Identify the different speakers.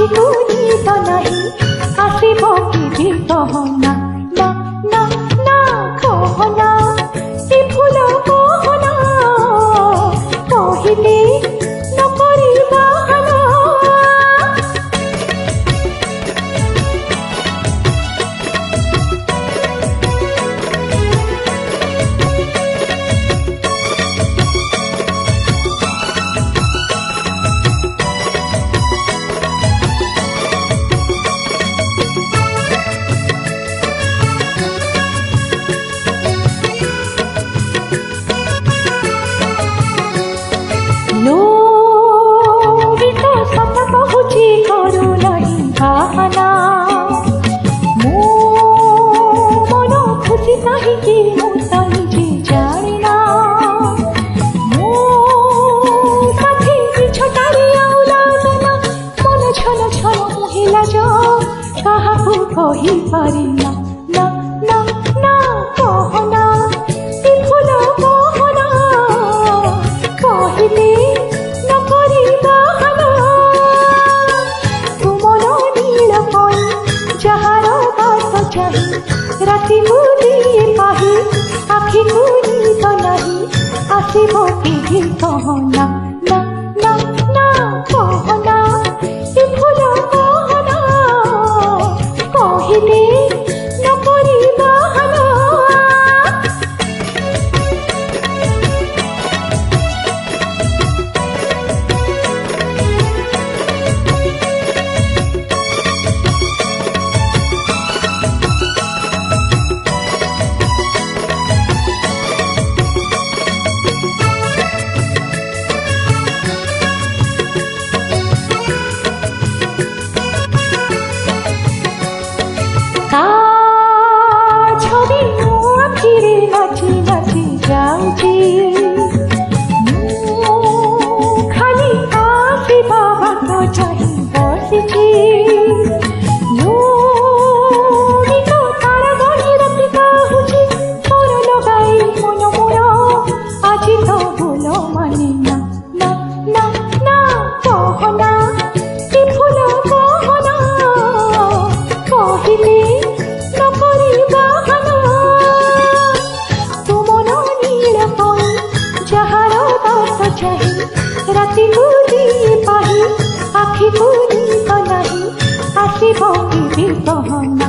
Speaker 1: आखिको नीत नहीं आसिब कि कहना ना ना ना कहना ए फूल कहना कहिले नकरी बाहना लोभित सत कहुची करू नहीं बाहना मो मन खुशी कहीं मु तो निजे जाना मो साथी छटारी आउलागना मन छन छन मुहिला जो काहाकू कही पारी ना ना ना ना कहना ए फूल कहना कहिले राति मुदिए पाही आखि कुनी तो नहीं आसिब कि कहना ना ना ना कहना ए फूल कहना कहिले नकरी बाहना छवि आखिरे नाची नाची जाऊची खाली आसी बाबा को चाही बसिची तो तारा गणी राति कहूची मोर लगाई मन मोर आज तो भूल माने ना ना ना ना कहना ए फूल कहना कहिले राति मुदिए पाही आखि कुनी तो नहीं आसिब कि कहना।